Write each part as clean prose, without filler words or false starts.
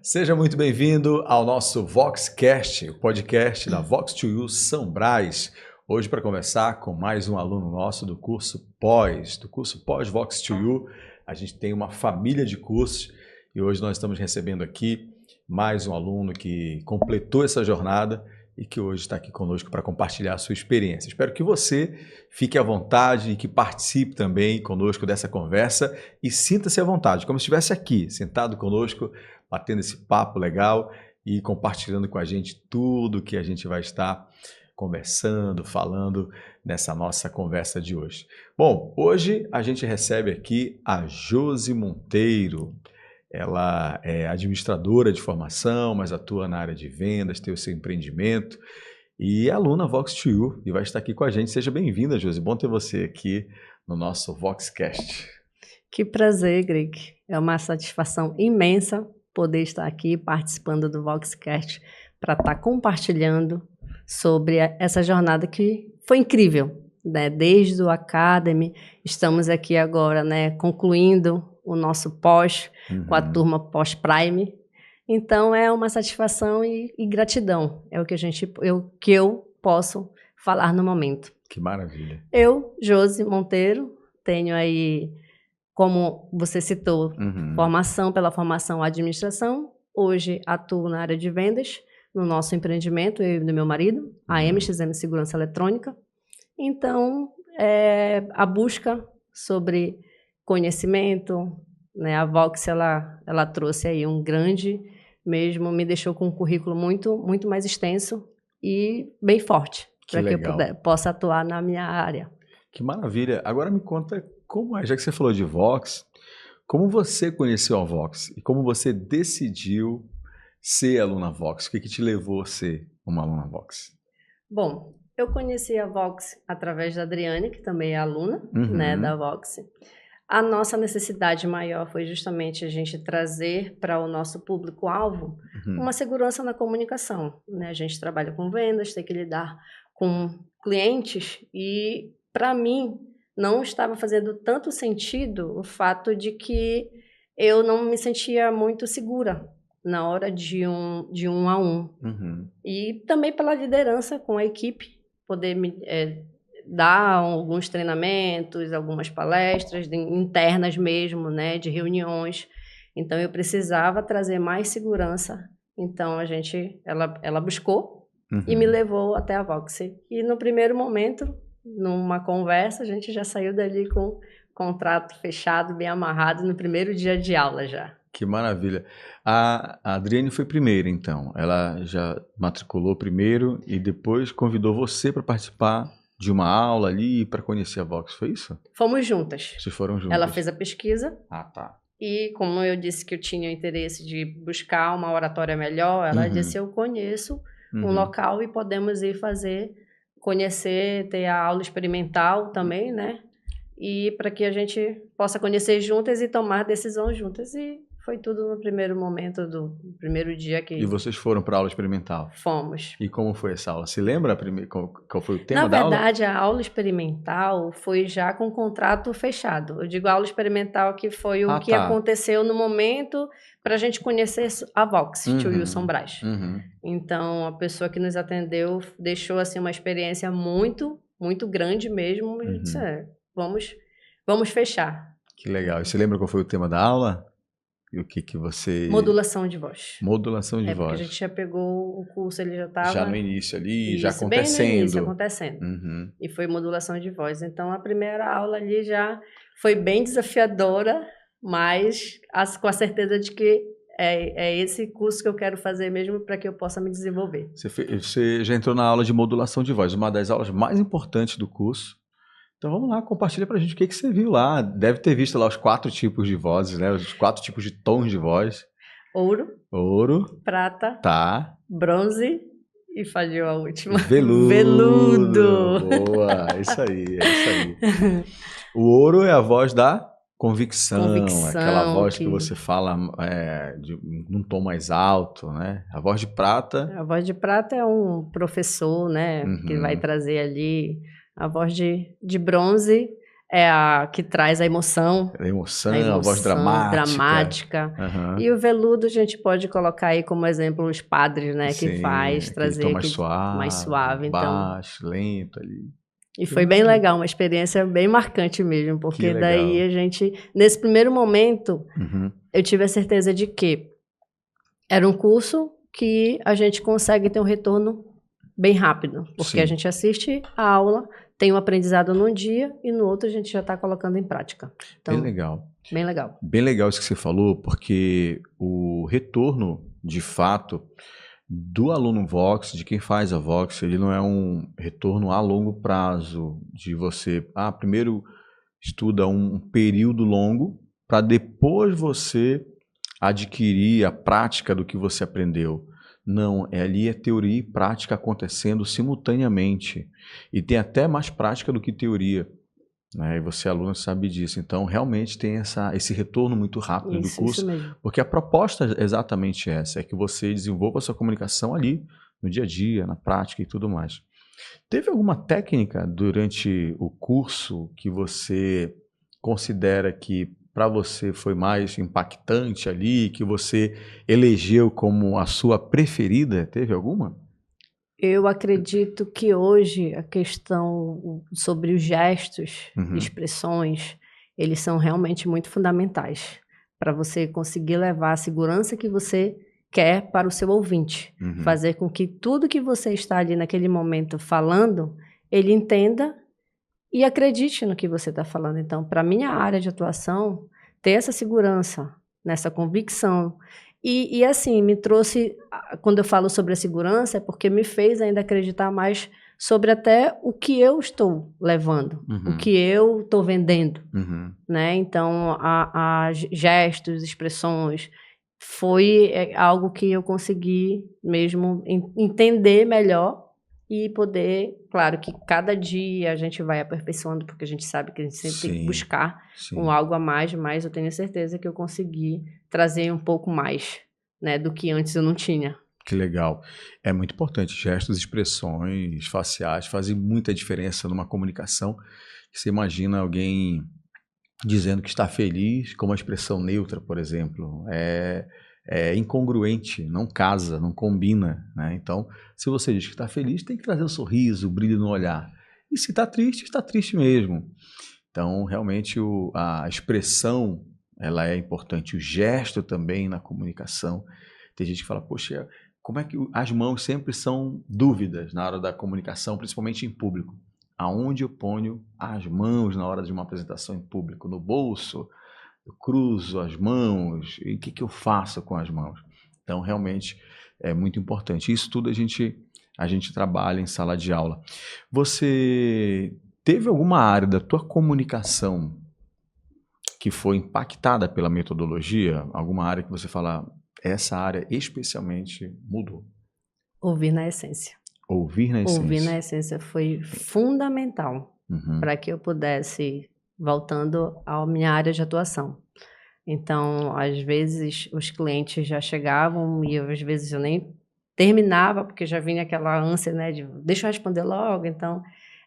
Seja muito bem-vindo ao nosso VoxCast, o podcast da Vox2U São Brás. Hoje, para conversar com mais um aluno nosso do curso pós Vox2U, a gente tem uma família de cursos e hoje nós estamos recebendo aqui mais um aluno que completou essa jornada e que hoje está aqui conosco para compartilhar a sua experiência. Espero que você fique à vontade e que participe também conosco dessa conversa e sinta-se à vontade, como se estivesse aqui, sentado conosco, batendo esse papo legal e compartilhando com a gente tudo que a gente vai estar conversando, falando nessa nossa conversa de hoje. Bom, hoje a gente recebe aqui a Josi Monteiro. Ela é administradora de formação, mas atua na área de vendas, tem o seu empreendimento e é aluna Vox2U e vai estar aqui com a gente. Seja bem-vinda, Josi. Bom ter você aqui no nosso VoxCast. Que prazer, Greg. É uma satisfação imensa poder estar aqui participando do VoxCast para estar compartilhando sobre essa jornada que foi incrível, né? Desde o Academy, estamos aqui agora, né, concluindo o nosso pós com a turma pós-Prime. Então é uma satisfação e gratidão. É o que eu posso falar no momento. Que maravilha. Eu, Josi Monteiro, tenho aí, como você citou, pela formação administração. Hoje atuo na área de vendas, no nosso empreendimento, eu e do meu marido, a MXM Segurança Eletrônica. Então, a busca sobre conhecimento, né? A Vox, ela trouxe aí um grande, mesmo me deixou com um currículo muito, muito mais extenso e bem forte, para que eu possa atuar na minha área. Que maravilha. Agora me conta como é, já que você falou de Vox, como você conheceu a Vox e como você decidiu ser aluna Vox? O que te levou a ser uma aluna Vox? Bom, eu conheci a Vox através da Adriane, que também é aluna, né, da Vox. A nossa necessidade maior foi justamente a gente trazer para o nosso público-alvo uma segurança na comunicação, né? A gente trabalha com vendas, tem que lidar com clientes e, para mim, não estava fazendo tanto sentido o fato de que eu não me sentia muito segura na hora de um a um. E também pela liderança com a equipe, poder me dar alguns treinamentos, algumas palestras internas mesmo, né, de reuniões. Então eu precisava trazer mais segurança. Então ela buscou e me levou até a Vox. E no primeiro momento, numa conversa, a gente já saiu dali com o contrato fechado, bem amarrado, no primeiro dia de aula já. Que maravilha. A Adriane foi primeira, então. Ela já matriculou primeiro e depois convidou você para participar de uma aula ali para conhecer a Vox, foi isso? Fomos juntas. Vocês foram juntas? Ela fez a pesquisa. Ah, tá. E como eu disse que eu tinha o interesse de buscar uma oratória melhor, ela disse, eu conheço um local e podemos ir conhecer, ter a aula experimental também, né? E para que a gente possa conhecer juntas e tomar decisão juntas. E foi tudo no primeiro momento do primeiro dia que... E vocês foram para a aula experimental? Fomos. E como foi essa aula? Se lembra qual foi o tema da aula? Na verdade, a aula experimental foi já com o contrato fechado. Eu digo a aula experimental que foi o que aconteceu no momento para a gente conhecer a Vox, Tio São Brás. Então, a pessoa que nos atendeu deixou assim, uma experiência muito, muito grande mesmo. E disse, vamos fechar. Que legal. E você lembra qual foi o tema da aula? E o que você... Modulação de voz. Modulação de voz. Porque a gente já pegou o curso, ele já estava... Já no início ali, isso, já acontecendo. Bem no início, acontecendo. E foi modulação de voz. Então, a primeira aula ali já foi bem desafiadora, mas com a certeza de que é esse curso que eu quero fazer mesmo para que eu possa me desenvolver. Você já entrou na aula de modulação de voz, uma das aulas mais importantes do curso. Então vamos lá, compartilha pra gente o que você viu lá. Deve ter visto lá os 4 tipos de vozes, né? Os 4 tipos de tons de voz. Ouro. Prata. Tá. Bronze. E falhou a última. Veludo. Boa, é isso aí. O ouro é a voz da convicção, aquela voz que você fala num tom mais alto, né? A voz de prata... A voz de prata é um professor, né? Que vai trazer ali... A voz de bronze é a que traz a emoção. A emoção, a voz dramática. Uhum. E o veludo a gente pode colocar aí como exemplo os padres, né? Sim, que faz trazer mais suave. Baixo, Então, lento ali. E foi bem legal, uma experiência bem marcante mesmo, porque daí a gente, nesse primeiro momento, eu tive a certeza de que era um curso que a gente consegue ter um retorno bem rápido, porque a gente assiste a aula, tem um aprendizado num dia e no outro a gente já está colocando em prática. Então, bem legal. Bem legal. Bem legal isso que você falou, porque o retorno, de fato, do aluno Vox, de quem faz a Vox, ele não é um retorno a longo prazo, de você, primeiro estuda um período longo, para depois você adquirir a prática do que você aprendeu. Não, ali é teoria e prática acontecendo simultaneamente. E tem até mais prática do que teoria. Né? E você, aluno, sabe disso. Então, realmente tem esse retorno muito rápido do curso. Isso mesmo. Porque a proposta é exatamente essa, é que você desenvolva a sua comunicação ali, no dia a dia, na prática e tudo mais. Teve alguma técnica durante o curso que você considera que para você foi mais impactante ali, que você elegeu como a sua preferida? Teve alguma? Eu acredito que hoje a questão sobre os gestos, expressões, eles são realmente muito fundamentais para você conseguir levar a segurança que você quer para o seu ouvinte. Fazer com que tudo que você está ali naquele momento falando, ele entenda e acredite no que você está falando. Então, para a minha área de atuação, ter essa segurança, nessa convicção. E assim, me trouxe, quando eu falo sobre a segurança, é porque me fez ainda acreditar mais sobre até o que eu estou levando, o que eu estou vendendo. Né? Então, a gestos, expressões, foi algo que eu consegui mesmo entender melhor e poder, claro que cada dia a gente vai aperfeiçoando, porque a gente sabe que a gente sempre tem que buscar algo a mais, mas eu tenho certeza que eu consegui trazer um pouco mais, né, do que antes eu não tinha. Que legal. É muito importante. Gestos, expressões faciais fazem muita diferença numa comunicação. Você imagina alguém dizendo que está feliz com uma expressão neutra, por exemplo. É incongruente, não casa, não combina. Né? Então, se você diz que está feliz, tem que trazer um sorriso, o brilho no olhar. E se está triste mesmo. Então, realmente, a expressão ela é importante. O gesto também na comunicação. Tem gente que fala, poxa, como é que as mãos sempre são dúvidas na hora da comunicação, principalmente em público. Aonde eu ponho as mãos na hora de uma apresentação em público? No bolso? Eu cruzo as mãos? E o que eu faço com as mãos? Então, realmente, é muito importante. Isso tudo a gente trabalha em sala de aula. Você teve alguma área da tua comunicação que foi impactada pela metodologia? Alguma área que você fala, essa área especialmente mudou? Ouvir na essência. Ouvir na essência. Ouvir na essência foi fundamental para que eu pudesse, voltando à minha área de atuação. Então, às vezes, os clientes já chegavam e às vezes eu nem terminava, porque já vinha aquela ânsia, né, de deixa eu responder logo. Então,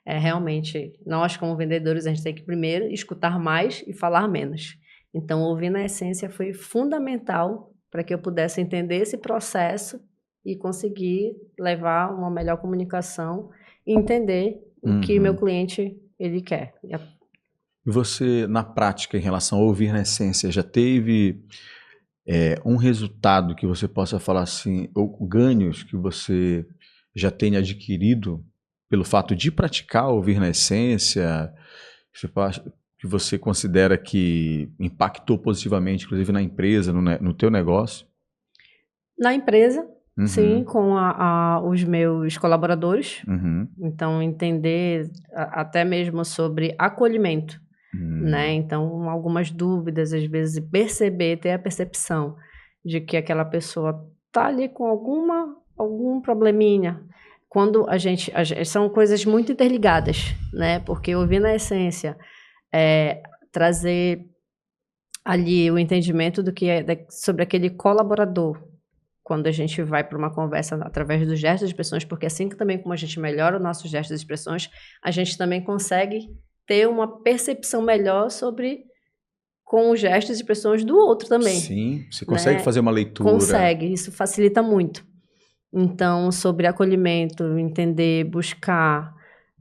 realmente, nós como vendedores, a gente tem que primeiro escutar mais e falar menos. Então, ouvir na essência foi fundamental para que eu pudesse entender esse processo e conseguir levar uma melhor comunicação e entender o que meu cliente ele quer. E você, na prática, em relação a ouvir na essência, já teve um resultado que você possa falar assim, ou ganhos que você já tenha adquirido pelo fato de praticar ouvir na essência, que você considera que impactou positivamente, inclusive na empresa, no teu negócio? Na empresa, sim, com os meus colaboradores. Então, entender até mesmo sobre acolhimento. Né? Então, algumas dúvidas, às vezes, ter a percepção de que aquela pessoa está ali com algum probleminha. Quando são coisas muito interligadas, né? Porque ouvir na essência trazer ali o entendimento do que sobre aquele colaborador. Quando a gente vai para uma conversa através dos gestos de expressões, porque assim que também como a gente melhora os nossos gestos de expressões, a gente também consegue ter uma percepção melhor com os gestos e expressões do outro também. Sim, você consegue, né, fazer uma leitura. Consegue, isso facilita muito. Então, sobre acolhimento, entender, buscar,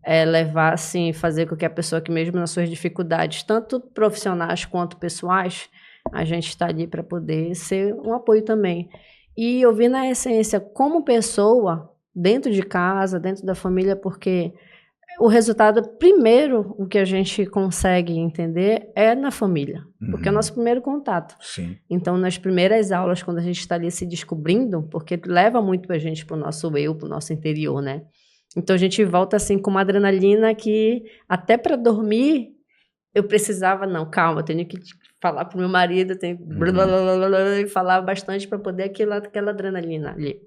levar, assim, fazer com que a pessoa que mesmo nas suas dificuldades, tanto profissionais quanto pessoais, a gente está ali para poder ser um apoio também. E ouvir na essência como pessoa, dentro de casa, dentro da família, porque o resultado, primeiro, o que a gente consegue entender é na família, porque é o nosso primeiro contato. Sim. Então, nas primeiras aulas, quando a gente está ali se descobrindo, porque leva muito a gente para o nosso eu, para o nosso interior, né? Então, a gente volta assim com uma adrenalina que até para dormir eu precisava, não, calma, eu tenho que falar para o meu marido, eu tenho que falar bastante para poder aquela adrenalina ali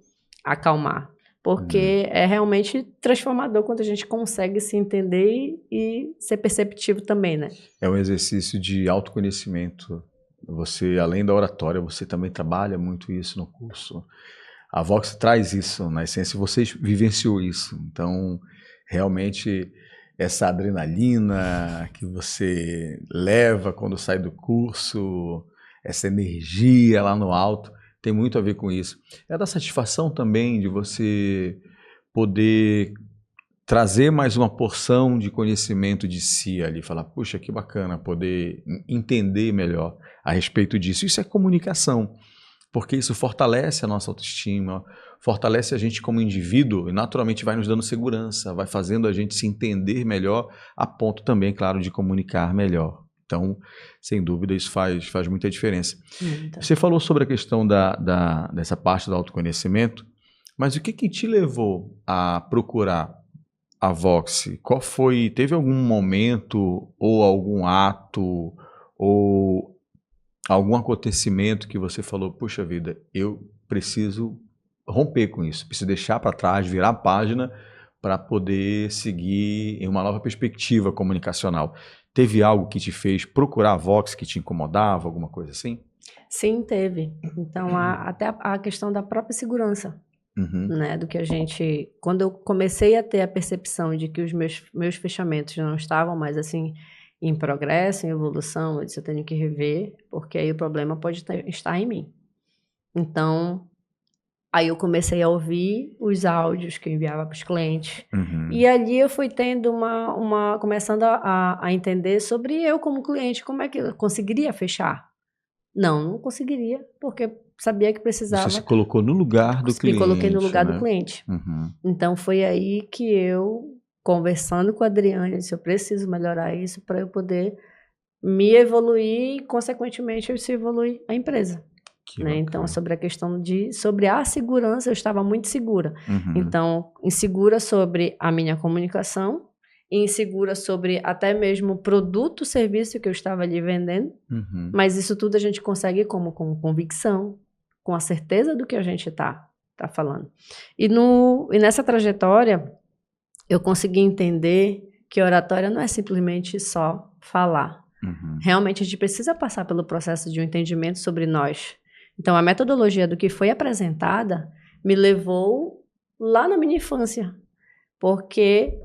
acalmar. Porque é realmente transformador quando a gente consegue se entender e ser perceptivo também, né? É um exercício de autoconhecimento. Você, além da oratória, você também trabalha muito isso no curso. A Vox traz isso, na essência, você vivenciou isso. Então, realmente, essa adrenalina que você leva quando sai do curso, essa energia lá no alto, tem muito a ver com isso. É da satisfação também de você poder trazer mais uma porção de conhecimento de si ali, falar, puxa, que bacana poder entender melhor a respeito disso. Isso é comunicação, porque isso fortalece a nossa autoestima, fortalece a gente como indivíduo e naturalmente vai nos dando segurança, vai fazendo a gente se entender melhor, a ponto também, claro, de comunicar melhor. Então, sem dúvida, isso faz muita diferença. Você falou sobre a questão dessa parte do autoconhecimento, mas o que te levou a procurar a Vox? Teve algum momento ou algum ato ou algum acontecimento que você falou, puxa vida, eu preciso romper com isso, preciso deixar para trás, virar a página para poder seguir em uma nova perspectiva comunicacional? Teve algo que te fez procurar a Vox, que te incomodava, alguma coisa assim? Sim, teve. Então, até a questão da própria segurança, né? Do que a gente... Quando eu comecei a ter a percepção de que os meus fechamentos não estavam mais, assim, em progresso, em evolução, eu disse, eu tenho que rever, porque aí o problema pode estar em mim. Então, aí eu comecei a ouvir os áudios que eu enviava para os clientes. E ali eu fui tendo começando a entender sobre eu como cliente, como é que eu conseguiria fechar. Não conseguiria, porque sabia que precisava... Você se colocou no lugar do cliente. Me coloquei no lugar do cliente. Então foi aí que eu, conversando com a Adriane, disse, eu preciso melhorar isso para eu poder me evoluir e, consequentemente, se evoluir a empresa. Né? Então, sobre a questão sobre a segurança, eu estava muito segura. Então, insegura sobre a minha comunicação, insegura sobre até mesmo o produto, o serviço que eu estava ali vendendo, mas isso tudo a gente consegue com convicção, com a certeza do que a gente tá falando. E nessa trajetória, eu consegui entender que oratória não é simplesmente só falar. Realmente, a gente precisa passar pelo processo de um entendimento sobre nós. Então, a metodologia do que foi apresentada me levou lá na minha infância, porque,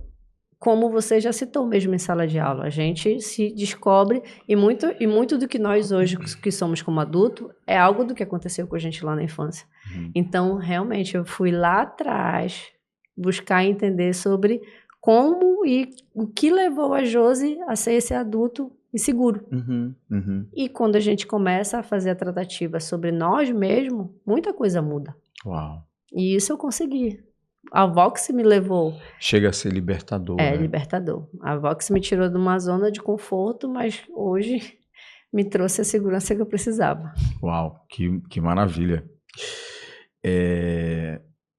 como você já citou mesmo em sala de aula, a gente se descobre, e muito do que nós hoje, que somos como adulto, é algo do que aconteceu com a gente lá na infância. Então, realmente, eu fui lá atrás buscar entender sobre como e o que levou a Josi a ser esse adulto inseguro. E quando a gente começa a fazer a tratativa sobre nós mesmos, muita coisa muda. Uau. E isso eu consegui. A Vox me levou... Chega a ser libertador, né? Libertador. A Vox me tirou de uma zona de conforto, mas hoje me trouxe a segurança que eu precisava. Uau, que maravilha.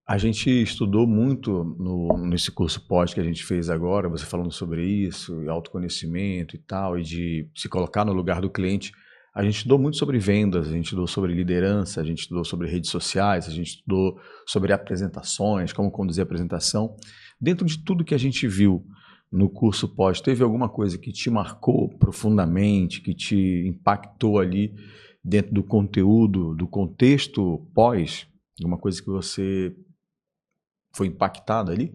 A gente estudou muito nesse curso pós que a gente fez agora, você falando sobre isso, autoconhecimento e tal, e de se colocar no lugar do cliente. A gente estudou muito sobre vendas, a gente estudou sobre liderança, a gente estudou sobre redes sociais, a gente estudou sobre apresentações, como conduzir a apresentação. Dentro de tudo que a gente viu no curso pós, teve alguma coisa que te marcou profundamente, que te impactou ali dentro do conteúdo, do contexto pós? Alguma coisa que você foi impactada ali?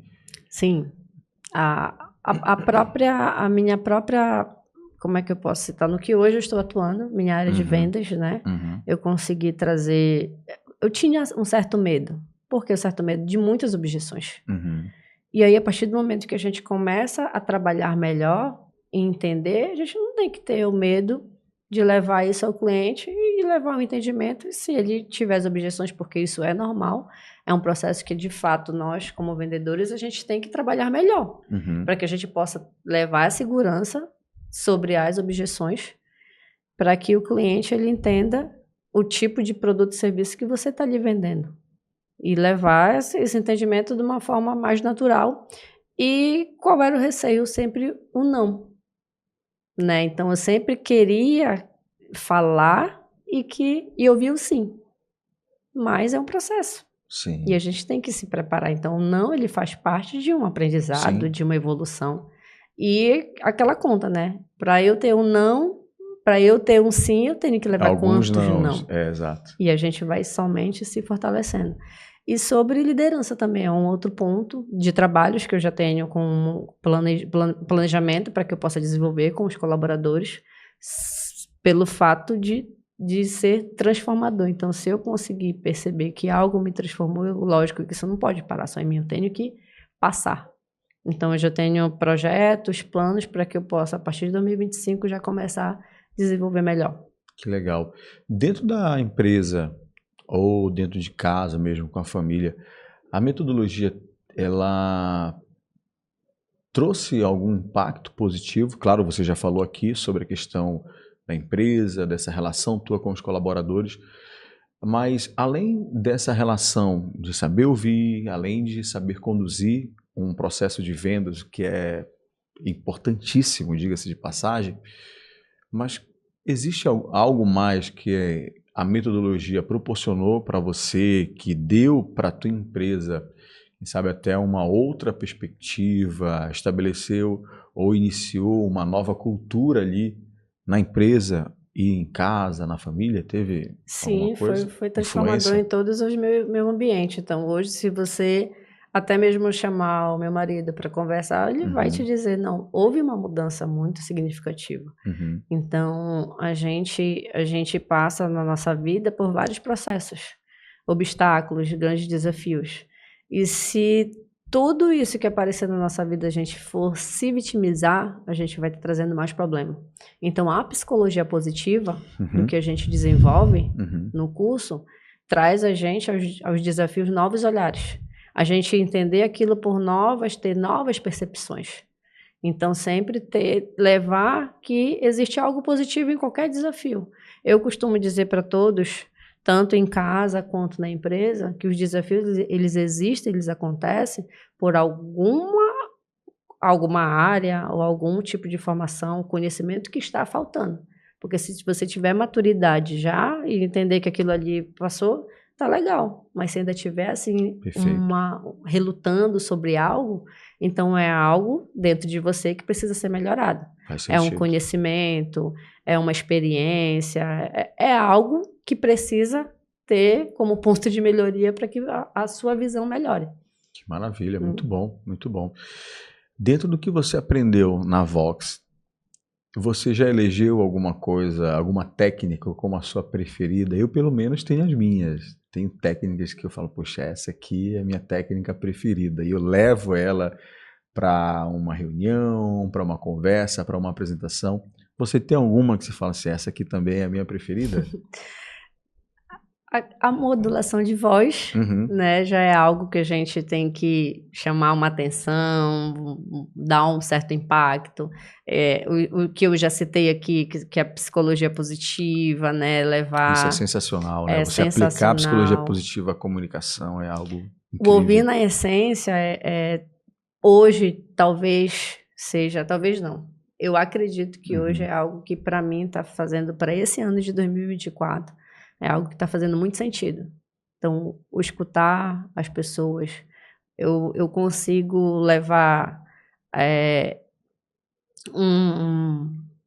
Sim. a minha própria, como é que eu posso citar? No que hoje eu estou atuando, minha área de vendas, né? Eu consegui trazer... Eu tinha um certo medo. Por que um certo medo? De muitas objeções. E aí, a partir do momento que a gente começa a trabalhar melhor e entender, a gente não tem que ter o medo de levar isso ao cliente e levar um entendimento. E se ele tiver as objeções, porque isso é normal, é um processo que, de fato, nós, como vendedores, a gente tem que trabalhar melhor, para que a gente possa levar a segurança sobre as objeções, para que o cliente ele entenda o tipo de produto e serviço que você está lhe vendendo. E levar esse entendimento de uma forma mais natural. E qual era o receio? Sempre o não. Né? Então, eu sempre queria falar e ouvir o sim. Mas é um processo. Sim. E a gente tem que se preparar. Então, o não, ele faz parte de um aprendizado, de uma evolução. E aquela conta, né? Para eu ter um não, para eu ter um sim, eu tenho que levar alguns quantos não. Exato. E a gente vai somente se fortalecendo. E sobre liderança também, é um outro ponto de trabalhos que eu já tenho com planejamento para que eu possa desenvolver com os colaboradores, pelo fato de ser transformador. Então, se eu conseguir perceber que algo me transformou, lógico que isso não pode parar só em mim, eu tenho que passar. Então, eu já tenho projetos, planos para que eu possa, a partir de 2025, já começar a desenvolver melhor. Que legal. Dentro da empresa ou dentro de casa mesmo, com a família, a metodologia, ela trouxe algum impacto positivo? Claro, você já falou aqui sobre a questão da empresa, dessa relação tua com os colaboradores, mas além dessa relação de saber ouvir, além de saber conduzir um processo de vendas que é importantíssimo, diga-se de passagem, mas existe algo mais que a metodologia proporcionou para você, que deu para a tua empresa, quem sabe até uma outra perspectiva, estabeleceu ou iniciou uma nova cultura ali na empresa e em casa, na família? Teve alguma coisa? Sim, foi transformador em todos os meu ambiente. Então, hoje, se você até mesmo chamar o meu marido para conversar, ele vai te dizer, não, houve uma mudança muito significativa. Então, a gente passa na nossa vida por vários processos, obstáculos, grandes desafios. E se tudo isso que aparecer na nossa vida a gente for se vitimizar, a gente vai estar trazendo mais problema. Então, a psicologia positiva, do que a gente desenvolve no curso, traz a gente aos desafios novos olhares. A gente entender aquilo por ter novas percepções. Então, sempre levar que existe algo positivo em qualquer desafio. Eu costumo dizer para todos, tanto em casa quanto na empresa, que os desafios, eles existem, eles acontecem por alguma área ou algum tipo de formação, conhecimento que está faltando. Porque se você tiver maturidade já e entender que aquilo ali passou, tá legal. Mas se ainda tiver assim, relutando sobre algo, então é algo dentro de você que precisa ser melhorado. É um conhecimento, é uma experiência, é algo que precisa ter como ponto de melhoria para que a sua visão melhore. Que maravilha, muito bom, muito bom. Dentro do que você aprendeu na Vox, você já elegeu alguma coisa, alguma técnica como a sua preferida? Eu, pelo menos, tenho as minhas. Tenho técnicas que eu falo, poxa, essa aqui é a minha técnica preferida. E eu levo ela para uma reunião, para uma conversa, para uma apresentação. Você tem alguma que você fala assim, essa aqui também é a minha preferida? A modulação de voz, né, já é algo que a gente tem que chamar uma atenção, dar um certo impacto. O que eu já citei aqui, que é a psicologia positiva, né, levar... Isso é sensacional, né? Você aplicar a psicologia positiva à comunicação é algo incrível. O ouvir na essência hoje talvez seja, talvez não. Eu acredito que hoje é algo que para mim está fazendo, para esse ano de 2024, é algo que está fazendo muito sentido. Então, o escutar as pessoas, eu consigo levar,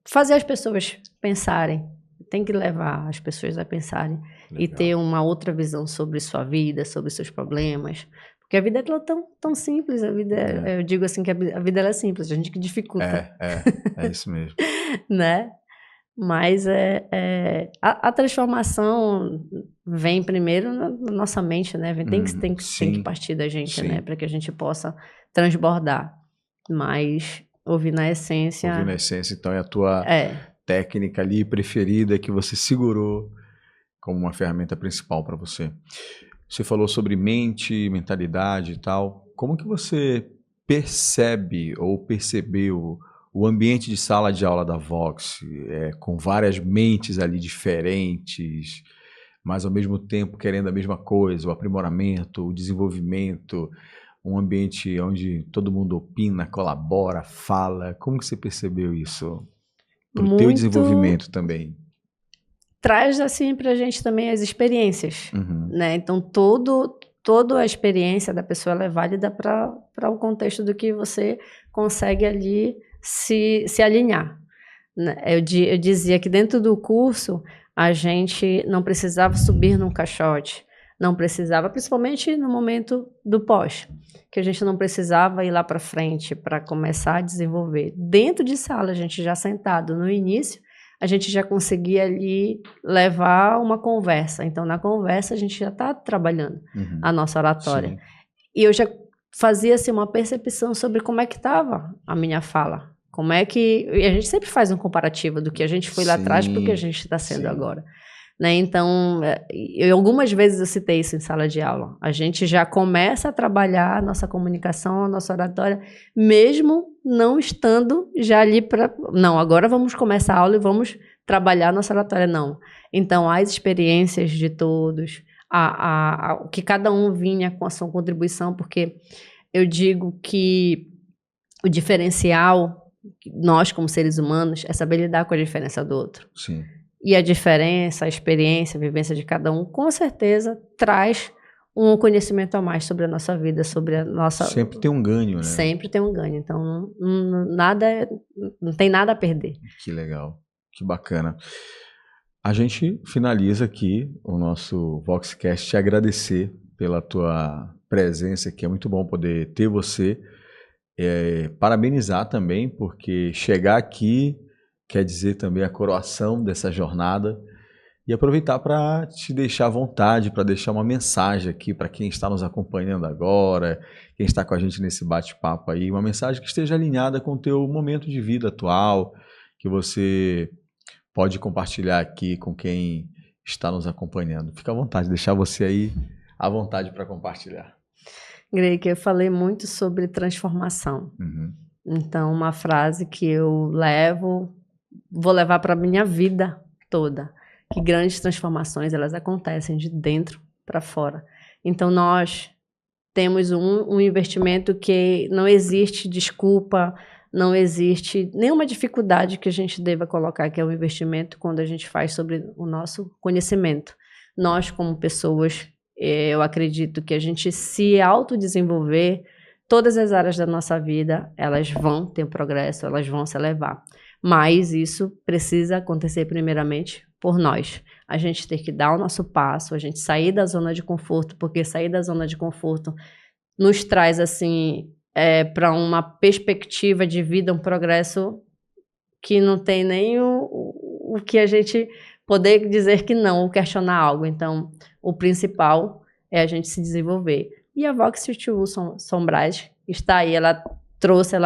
fazer as pessoas pensarem. Tem que levar as pessoas a pensarem. Legal. E ter uma outra visão sobre sua vida, sobre seus problemas. Porque a vida é tão simples, a vida eu digo assim que a vida ela é simples, a gente que dificulta. É isso mesmo. Né? Mas a transformação vem primeiro na nossa mente, né? Tem que partir da gente, né? Para que a gente possa transbordar. Mas ouvir na essência... Ouvir na essência, então, é a tua técnica ali preferida que você segurou como uma ferramenta principal para você. Você falou sobre mente, mentalidade e tal. Como que você percebe ou percebeu o ambiente de sala de aula da Vox, com várias mentes ali diferentes, mas ao mesmo tempo querendo a mesma coisa, o aprimoramento, o desenvolvimento, um ambiente onde todo mundo opina, colabora, fala. Como que você percebeu isso? Para o teu desenvolvimento também. Traz assim para a gente também as experiências, né? Então toda a experiência da pessoa ela é válida para o contexto do que você consegue ali se alinhar. Eu dizia que dentro do curso a gente não precisava subir num caixote, não precisava, principalmente no momento do pós, que a gente não precisava ir lá para frente para começar a desenvolver. Dentro de sala, a gente já sentado no início, a gente já conseguia ali levar uma conversa. Então, na conversa, a gente já está trabalhando a nossa oratória. Sim. E eu já fazia assim, uma percepção sobre como é que estava a minha fala. Como é que... E a gente sempre faz um comparativo do que a gente foi lá atrás para o que a gente está sendo agora. Né? Então, algumas vezes eu citei isso em sala de aula. A gente já começa a trabalhar a nossa comunicação, a nossa oratória, mesmo não estando já ali para... Não, agora vamos começar a aula e vamos trabalhar a nossa oratória. Não. Então, as experiências de todos, o que cada um vinha com a sua contribuição, porque eu digo que o diferencial, nós como seres humanos, é saber lidar com a diferença do outro. Sim. E a diferença, a experiência, a vivência de cada um, com certeza, traz um conhecimento a mais sobre a nossa vida, sobre a nossa... Sempre tem um ganho, né? Sempre tem um ganho. Então, não tem nada a perder. Que legal, que bacana. A gente finaliza aqui o nosso Voxcast, te agradecer pela tua presença aqui. É muito bom poder ter você. Parabenizar também, porque chegar aqui quer dizer também a coroação dessa jornada, e aproveitar para te deixar à vontade, para deixar uma mensagem aqui para quem está nos acompanhando agora, quem está com a gente nesse bate-papo aí, uma mensagem que esteja alinhada com o teu momento de vida atual, que você pode compartilhar aqui com quem está nos acompanhando. Fica à vontade, deixar você aí à vontade para compartilhar. Greg, eu falei muito sobre transformação. Então, uma frase que eu vou levar para a minha vida toda, que grandes transformações, elas acontecem de dentro para fora. Então, nós temos um investimento que não existe desculpa, não existe nenhuma dificuldade que a gente deva colocar, que é o investimento quando a gente faz sobre o nosso conhecimento. Nós, como pessoas, eu acredito que a gente se autodesenvolver, todas as áreas da nossa vida, elas vão ter progresso, elas vão se elevar. Mas isso precisa acontecer primeiramente por nós. A gente ter que dar o nosso passo, a gente sair da zona de conforto, porque sair da zona de conforto nos traz, assim, para uma perspectiva de vida, um progresso que não tem nem o que a gente poder dizer que não, ou questionar algo. Então, o principal é a gente se desenvolver. E a Vox2U Sombrais está aí, ela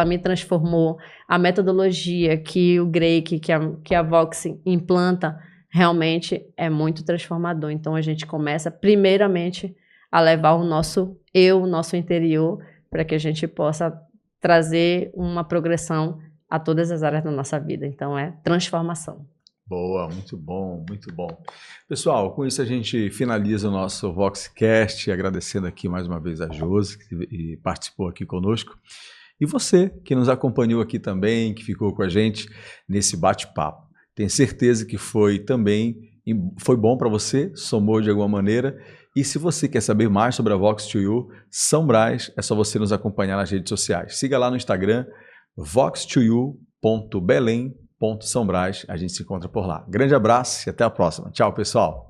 me transformou. A metodologia que o Greg, que a Vox implanta, realmente é muito transformador. Então, a gente começa, primeiramente, a levar o nosso eu, o nosso interior, para que a gente possa trazer uma progressão a todas as áreas da nossa vida. Então, é transformação. Boa, muito bom, muito bom. Pessoal, com isso a gente finaliza o nosso Voxcast, agradecendo aqui mais uma vez a Josi, que participou aqui conosco. E você, que nos acompanhou aqui também, que ficou com a gente nesse bate-papo. Tenho certeza que foi bom para você, somou de alguma maneira. E se você quer saber mais sobre a Vox2U São Brás, é só você nos acompanhar nas redes sociais. Siga lá no Instagram, vox2u.belém.São Brás. A gente se encontra por lá. Grande abraço e até a próxima. Tchau, pessoal.